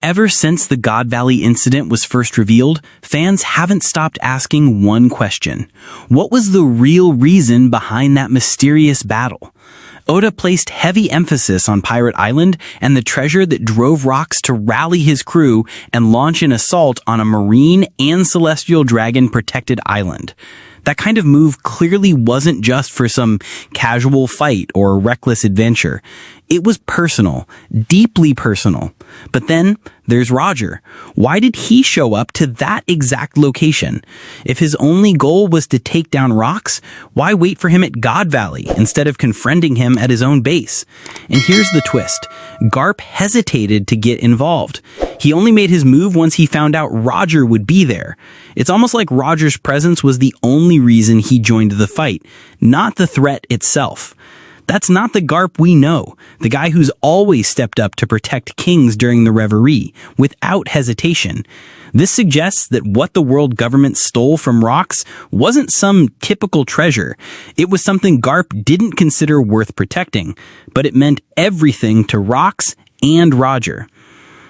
Ever since the God Valley incident was first revealed, fans haven't stopped asking one question. What was the real reason behind that mysterious battle? Oda placed heavy emphasis on Pirate Island and the treasure that drove Rox to rally his crew and launch an assault on a marine and celestial dragon protected island. That kind of move clearly wasn't just for some casual fight or reckless adventure. It was personal, deeply personal. But then there's Roger. Why did he show up to that exact location? If his only goal was to take down Rox, why wait for him at God Valley instead of confronting him at his own base? And here's the twist. Garp hesitated to get involved. He only made his move once he found out Roger would be there. It's almost like Roger's presence was the only reason he joined the fight, not the threat itself. That's not the Garp we know, the guy who's always stepped up to protect kings during the Reverie, without hesitation. This suggests that what the world government stole from Rox wasn't some typical treasure. It was something Garp didn't consider worth protecting, but it meant everything to Rox and Roger.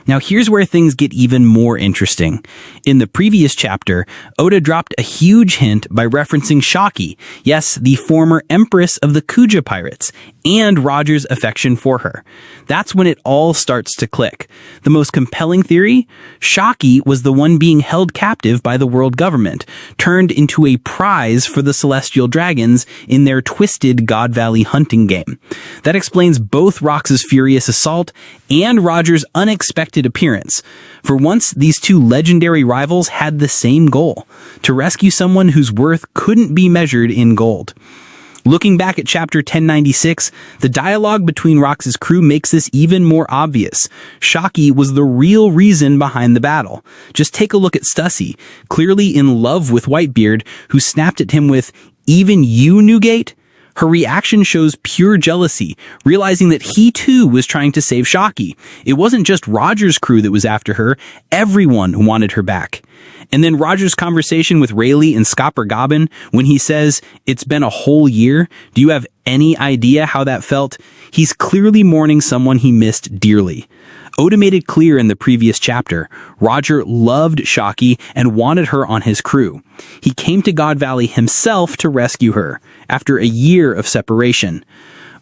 Now here's where things get even more interesting. In the previous chapter, Oda dropped a huge hint by referencing Shaki, yes, the former empress of the Kuja pirates, and Roger's affection for her. That's when it all starts to click. The most compelling theory? Shaki was the one being held captive by the world government, turned into a prize for the celestial dragons in their twisted God Valley hunting game. That explains both Rox's furious assault and Roger's unexpected appearance. For once, these two legendary rivals had the same goal: to rescue someone whose worth couldn't be measured in gold. Looking back at chapter 1096, the dialogue between Rox's crew makes this even more obvious. Shaki was the real reason behind the battle. Just take a look at Stussy, clearly in love with Whitebeard, who snapped at him with, "Even you, Newgate?" Her reaction shows pure jealousy, realizing that he too was trying to save Shaki. It wasn't just Roger's crew that was after her, everyone wanted her back. And then Roger's conversation with Rayleigh and Scopper Gobbin, when he says, "It's been a whole year, do you have any idea how that felt?" He's clearly mourning someone he missed dearly. Oda made it clear in the previous chapter, Roger loved Shaki and wanted her on his crew. He came to God Valley himself to rescue her, after a year of separation.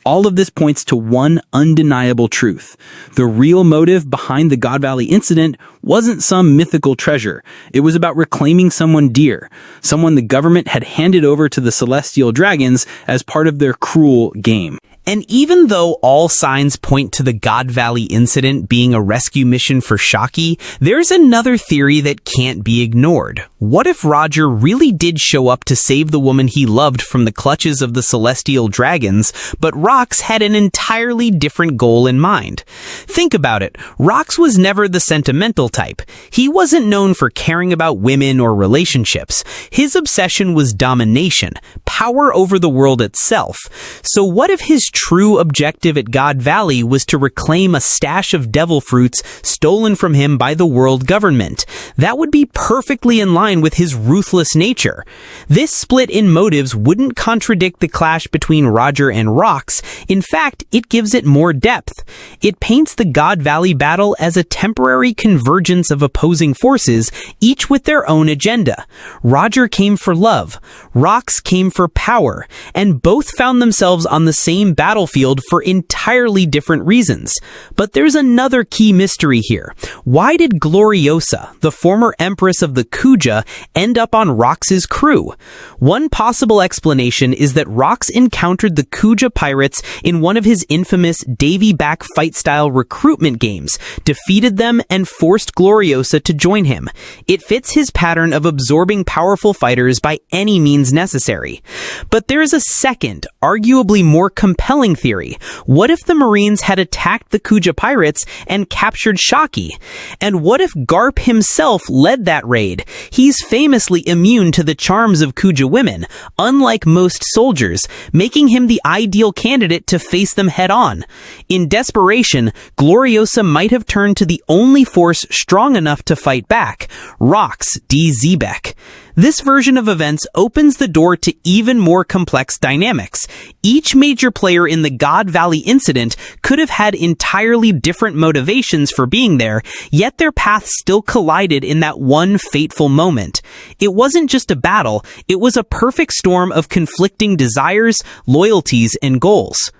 All of this points to one undeniable truth. The real motive behind the God Valley incident wasn't some mythical treasure. It was about reclaiming someone dear, someone the government had handed over to the celestial dragons as part of their cruel game. And even though all signs point to the God Valley incident being a rescue mission for Shaki, there's another theory that can't be ignored. What if Roger really did show up to save the woman he loved from the clutches of the celestial dragons, but Rox had an entirely different goal in mind? Think about it. Rox was never the sentimental type. He wasn't known for caring about women or relationships. His obsession was domination, power over the world itself. So what if his true objective at God Valley was to reclaim a stash of devil fruits stolen from him by the world government? That would be perfectly in line with his ruthless nature. This split in motives wouldn't contradict the clash between Roger and Rox. In fact, it gives it more depth. It paints the God Valley battle as a temporary convergence of opposing forces, each with their own agenda. Roger came for love, Rox came for power, and both found themselves on the same battlefield for entirely different reasons. But there's another key mystery here. Why did Gloriosa, the former empress of the Kuja, end up on Rox's crew? One possible explanation is that Rox encountered the Kuja pirates in one of his infamous Davy-back fight-style recruitment games, defeated them, and forced Gloriosa to join him. It fits his pattern of absorbing powerful fighters by any means necessary. But there is a second, arguably more compelling theory. What if the Marines had attacked the Kuja pirates and captured Shaki? And what if Garp himself led that raid? He's famously immune to the charms of Kuja women, unlike most soldiers, making him the ideal candidate to face them head-on. In desperation, Gloriosa might have turned to the only force strong enough to fight back, Rox d Xebec. This version of events opens the door to even more complex dynamics. Each major player in the God Valley incident could have had entirely different motivations for being there, yet their paths still collided in that one fateful moment. It wasn't just a battle, it was a perfect storm of conflicting desires, loyalties, and goals.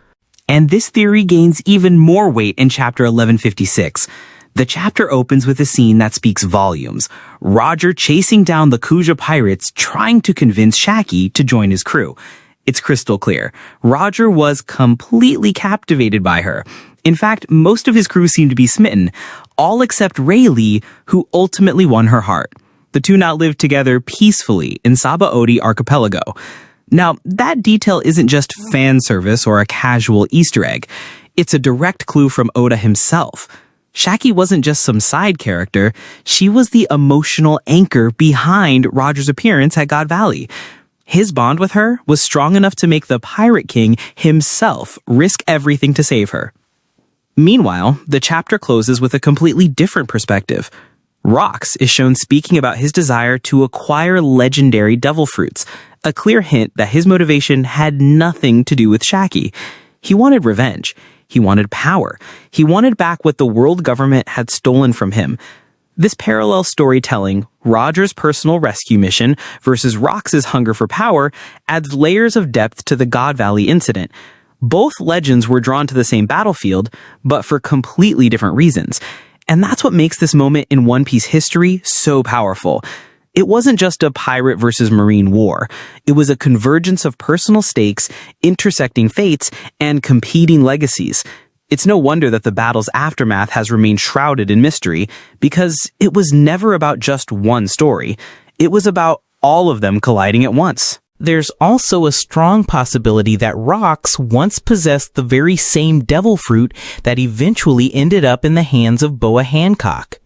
And this theory gains even more weight in chapter 1156. The chapter opens with a scene that speaks volumes. Roger chasing down the Kuja pirates, trying to convince Shaki to join his crew. It's crystal clear. Roger was completely captivated by her. In fact, most of his crew seemed to be smitten, all except Rayleigh, who ultimately won her heart. The two now lived together peacefully in Sabaody Archipelago. Now, that detail isn't just fan service or a casual Easter egg. It's a direct clue from Oda himself. Shaki wasn't just some side character, she was the emotional anchor behind Roger's appearance at God Valley. His bond with her was strong enough to make the Pirate King himself risk everything to save her. Meanwhile, the chapter closes with a completely different perspective. Rox is shown speaking about his desire to acquire legendary devil fruits, a clear hint that his motivation had nothing to do with Shaki. He wanted revenge. He wanted power. He wanted back what the world government had stolen from him. This parallel storytelling, Roger's personal rescue mission versus Rox's hunger for power, adds layers of depth to the God Valley incident. Both legends were drawn to the same battlefield, but for completely different reasons. And that's what makes this moment in One Piece history so powerful. It wasn't just a pirate versus marine war. It was a convergence of personal stakes, intersecting fates, and competing legacies. It's no wonder that the battle's aftermath has remained shrouded in mystery, because it was never about just one story. It was about all of them colliding at once. There's also a strong possibility that Rox once possessed the very same devil fruit that eventually ended up in the hands of Boa Hancock.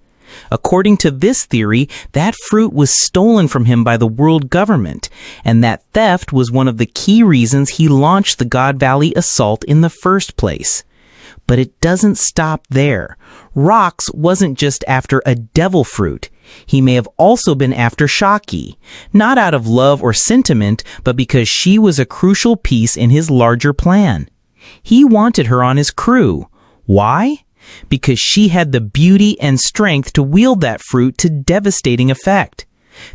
According to this theory, that fruit was stolen from him by the world government, and that theft was one of the key reasons he launched the God Valley assault in the first place. But it doesn't stop there. Rox wasn't just after a devil fruit. He may have also been after Shaki, not out of love or sentiment, but because she was a crucial piece in his larger plan. He wanted her on his crew. Why? Because she had the beauty and strength to wield that fruit to devastating effect.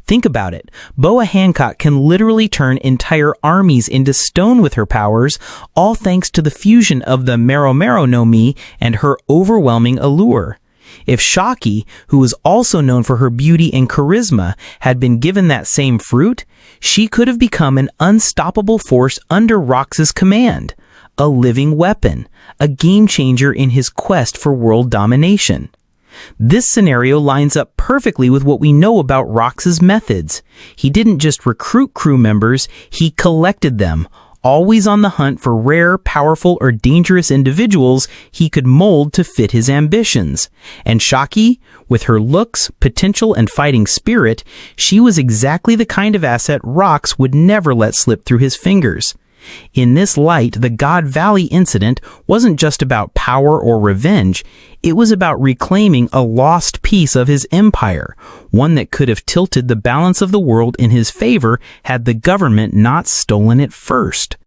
Think about it. Boa Hancock can literally turn entire armies into stone with her powers, all thanks to the fusion of the Mero Mero no Mi and her overwhelming allure. If Shaki, who was also known for her beauty and charisma, had been given that same fruit, she could have become an unstoppable force under Rox's command. A living weapon, a game changer in his quest for world domination. This scenario lines up perfectly with what we know about Rox's methods. He didn't just recruit crew members, he collected them, always on the hunt for rare, powerful, or dangerous individuals he could mold to fit his ambitions. And Shaki, with her looks, potential, and fighting spirit, she was exactly the kind of asset Rox would never let slip through his fingers. In this light, the God Valley incident wasn't just about power or revenge. It was about reclaiming a lost piece of his empire, one that could have tilted the balance of the world in his favor had the government not stolen it first.